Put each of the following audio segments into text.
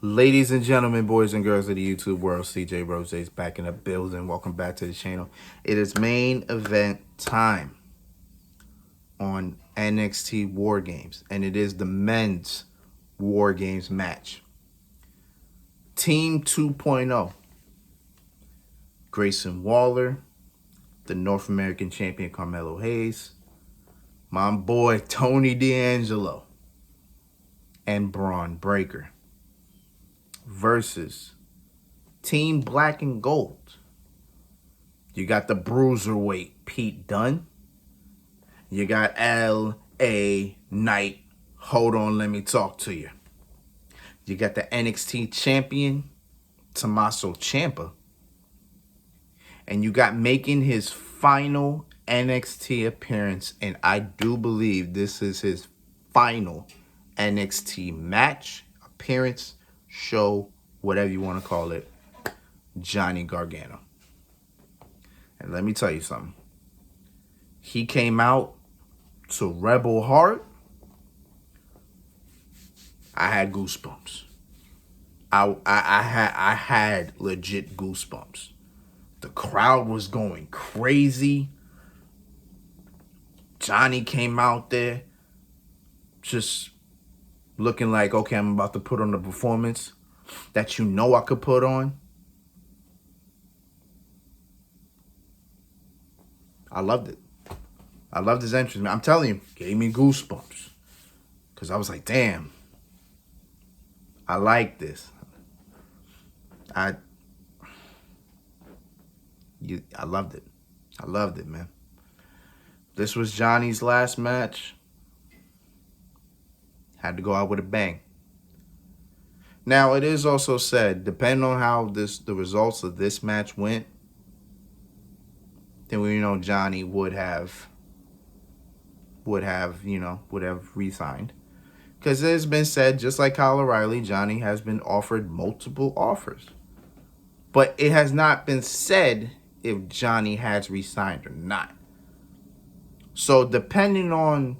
Ladies and gentlemen, boys and girls of the YouTube world, CJ Rose is back in the building. Welcome back to the channel. It is main event time on NXT WarGames, and it is the men's WarGames match. Team 2.0. Grayson Waller, the North American champion Carmelo Hayes, my boy Tony D'Angelo, and Braun Breaker versus Team Black and Gold. You got the Bruiserweight Pete Dunne. You got L.A. Knight. Hold on, let me talk to you. You got the NXT champion, Tommaso Ciampa. And you got making his final NXT appearance, and I do believe this is his final NXT match, appearance, show, whatever you want to call it, Johnny Gargano. And let me tell you something. He came out to Rebel Heart. I had goosebumps. I had legit goosebumps. The crowd was going crazy. Johnny came out there just looking like, okay, I'm about to put on the performance that you know I could put on. I loved it. I loved his entrance, man. I'm telling you, gave me goosebumps. Because I was like, damn. I like this. I loved it. I loved it, man. This was Johnny's last match. Had to go out with a bang. Now, it is also said, depending on how the results of this match went, then we know Johnny would have re-signed. Because it has been said, just like Kyle O'Reilly, Johnny has been offered multiple offers. But it has not been said if Johnny has re-signed or not. So depending on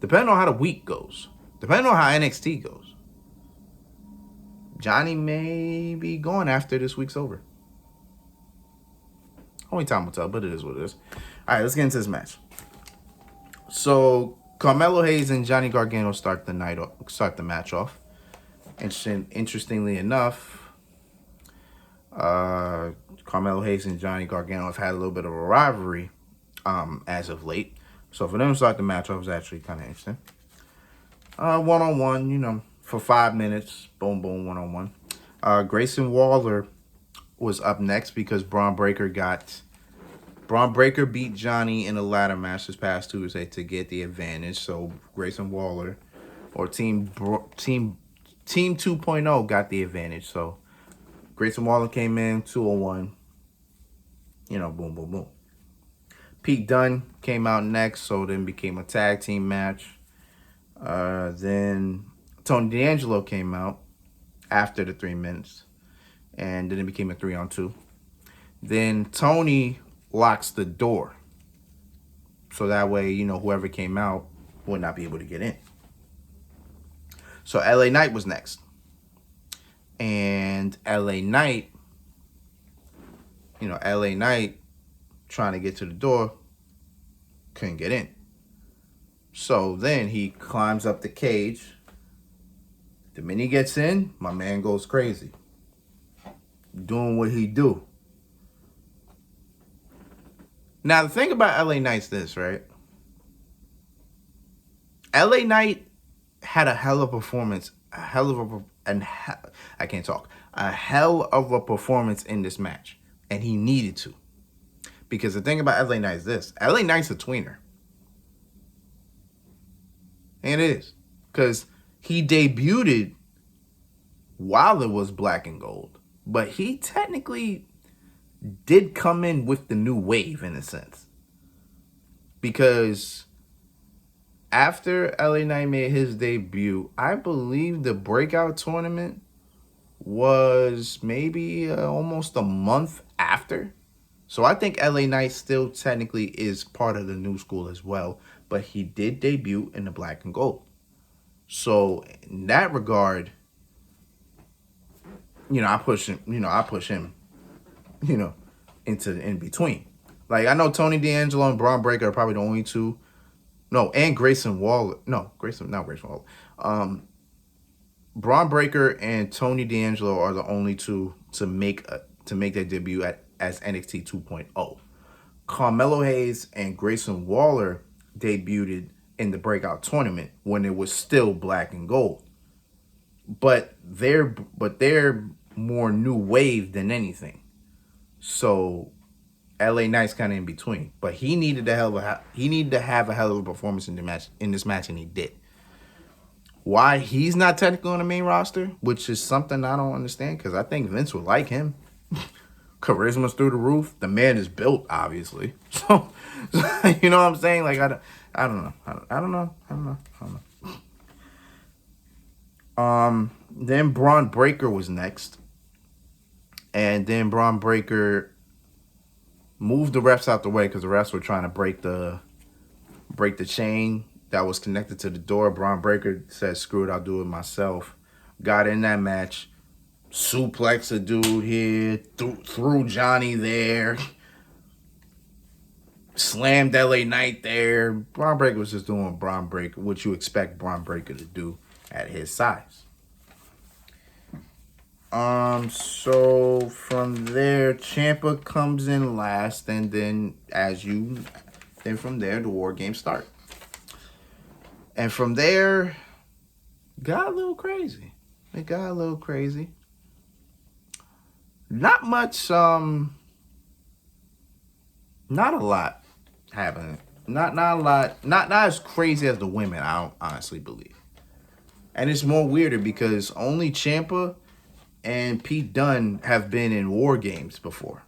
how the week goes, depending on how NXT goes, Johnny may be gone after this week's over. Only time will tell, but it is what it is. All right, let's get into this match. So Carmelo Hayes and Johnny Gargano start the match off. Interestingly enough, Carmelo Hayes and Johnny Gargano have had a little bit of a rivalry as of late. So for them to start the match off was actually kind of interesting. One-on-one, for 5 minutes. Boom, boom, one-on-one. Grayson Waller was up next because Braun Breaker beat Johnny in a ladder match this past Tuesday to get the advantage. So Grayson Waller, or Team 2.0, got the advantage. So Grayson Waller came in 2-on-1. Boom, boom, boom. Pete Dunne came out next, so then became a tag team match. Then Tony D'Angelo came out after the 3 minutes, and then it became a 3-on-2. Then Tony locks the door, so that way, whoever came out would not be able to get in. So LA Knight was next. And LA Knight trying to get to the door, couldn't get in. So then he climbs up the cage. The minute he gets in, my man goes crazy. Doing what he do. Now, the thing about LA Knight's this, right? LA Knight had a hell of a performance, a hell of a performance in this match. And he needed to. Because the thing about LA Knight is this. LA Knight's a tweener. And it is. Because he debuted while it was Black and Gold. But he technically did come in with the new wave in a sense. Because after LA Knight made his debut, I believe the breakout tournament was maybe almost a month after. So I think LA Knight still technically is part of the new school as well. But he did debut in the Black and Gold. So in that regard, I push him, into in between. Like, I know Tony D'Angelo and Braun Breaker are probably the only two. No, and Grayson Waller. No, not Grayson Waller. Braun Breaker and Tony D'Angelo are the only two to make their debut as NXT 2.0. Carmelo Hayes and Grayson Waller debuted in the breakout tournament when it was still black and gold. But they're more new wave than anything. So LA Knight's kind of in between. But he needed to have a hell of a performance in this match, and he did. Why he's not technically on the main roster, which is something I don't understand, because I think Vince would like him. Charisma's through the roof. The man is built, obviously. So you know what I'm saying? Like, I don't know. Then Braun Breaker was next. And then Braun Breaker moved the refs out the way because the refs were trying to break the chain that was connected to the door. Braun Breaker said, screw it, I'll do it myself. Got in that match. Suplex a dude here. Threw Johnny there. Slammed LA Knight there. Braun Breaker was just doing Braun Breaker, what you expect Braun Breaker to do at his size. So from there, Ciampa comes in last, and then from there the WarGames start. And from there, got a little crazy. It got a little crazy. Not much, not a lot happening. Not a lot. Not as crazy as the women, I don't honestly believe. And it's more weirder because only Ciampa and Pete Dunne have been in WarGames before.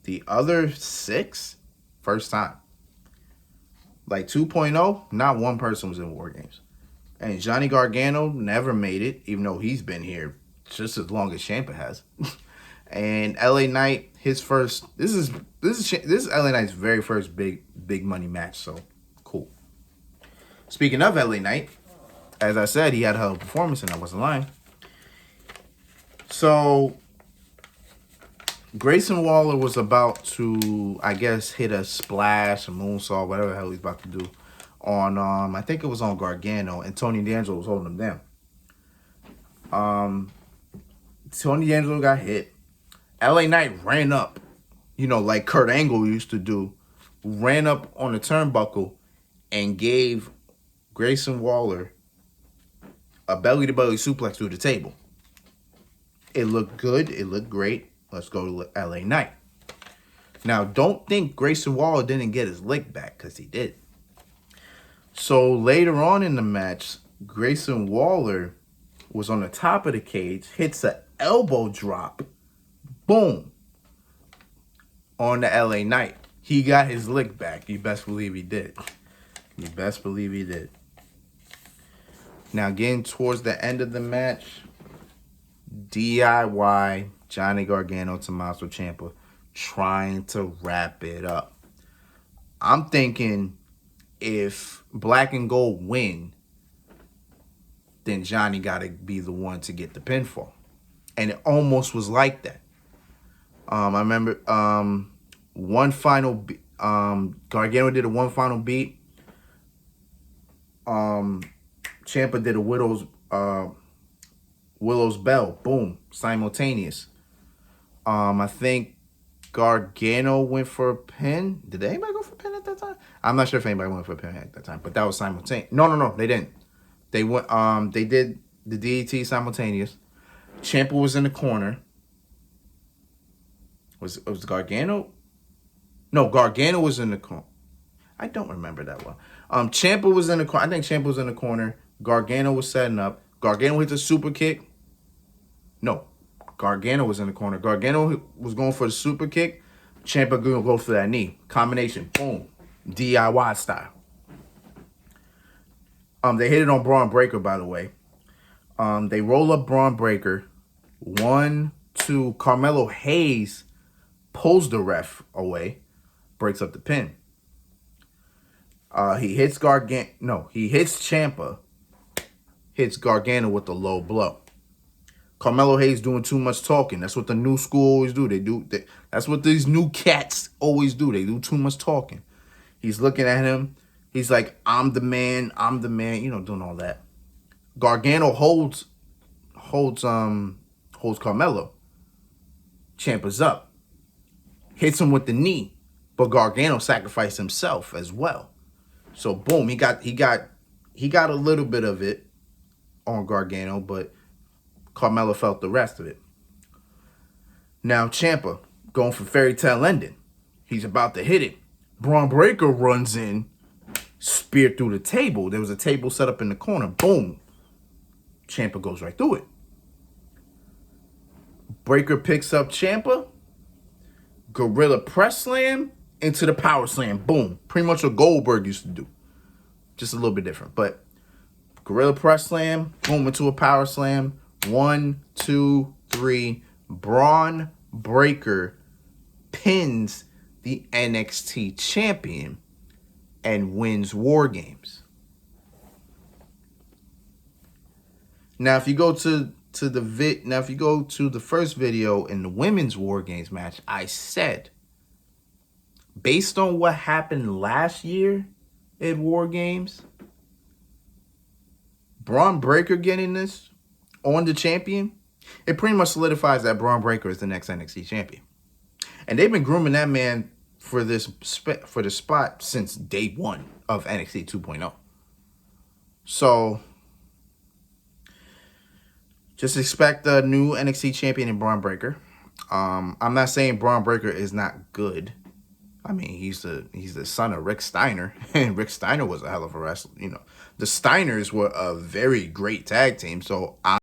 The other 6, first time. Like 2.0, not one person was in WarGames. And Johnny Gargano never made it, even though he's been here just as long as Ciampa has. And LA Knight, his first. This is LA Knight's very first big money match. So cool. Speaking of LA Knight, as I said, he had a hell of a performance, and I wasn't lying. So Grayson Waller was about to, I guess, hit a splash, a moonsault, whatever the hell he's about to do, on I think it was on Gargano, and Tony D'Angelo was holding him down. Tony D'Angelo got hit. LA Knight ran up, like Kurt Angle used to do, ran up on the turnbuckle and gave Grayson Waller a belly-to-belly suplex through the table. It looked good. It looked great. Let's go to LA Knight. Now, don't think Grayson Waller didn't get his lick back, because he did. So later on in the match, Grayson Waller was on the top of the cage, hits an elbow drop, boom, on the LA Knight. He got his lick back. You best believe he did. Now, getting towards the end of the match, DIY, Johnny Gargano, Tommaso Ciampa, trying to wrap it up. I'm thinking if Black and Gold win, then Johnny got to be the one to get the pinfall. And it almost was like that. I remember one final Gargano did a one final beat. Ciampa did a Willow's Bell. Boom. Simultaneous. I think Gargano went for a pin. Did anybody go for a pin at that time? I'm not sure if anybody went for a pin at that time, but that was simultaneous. No, they didn't. They went. They did the DDT simultaneous. Ciampa was in the corner. Was Gargano? No, Gargano was in the corner. I don't remember that well. Ciampa was in the corner. I think Ciampa was in the corner. Gargano was setting up. Gargano hit the super kick. No, Gargano was in the corner. Gargano was going for the super kick. Ciampa gonna go for that knee. Combination. Boom. DIY style. They hit it on Braun Breaker, by the way. They roll up Braun Breaker. 1, 2. Carmelo Hayes pulls the ref away. Breaks up the pin. He hits Ciampa. Hits Gargano with a low blow. Carmelo Hayes doing too much talking. That's what the new school always do. That's what these new cats always do. They do too much talking. He's looking at him. He's like, I'm the man. I'm the man. You know, doing all that. Gargano holds Carmelo. Ciampa's up. Hits him with the knee. But Gargano sacrificed himself as well. So boom, he got a little bit of it on Gargano, but Carmelo felt the rest of it. Now Ciampa going for fairy tale ending. He's about to hit it. Braun Breaker runs in, spear through the table. There was a table set up in the corner. Boom. Ciampa goes right through it. Breaker picks up Ciampa. Gorilla press slam into the power slam. Boom. Pretty much what Goldberg used to do. Just a little bit different. But gorilla press slam. Boom, into a power slam. 1, 2, 3. Braun Breaker pins the NXT champion and wins WarGames. Now, if you go to the first video in the women's WarGames match, I said, based on what happened last year at WarGames, Braun Breaker getting this on the champion, it pretty much solidifies that Braun Breaker is the next NXT champion. And they've been grooming that man for the spot since day one of NXT 2.0. So just expect a new NXT champion in Braun Breaker. I'm not saying Braun Breaker is not good. I mean, he's the son of Rick Steiner, and Rick Steiner was a hell of a wrestler. You know, the Steiners were a very great tag team. So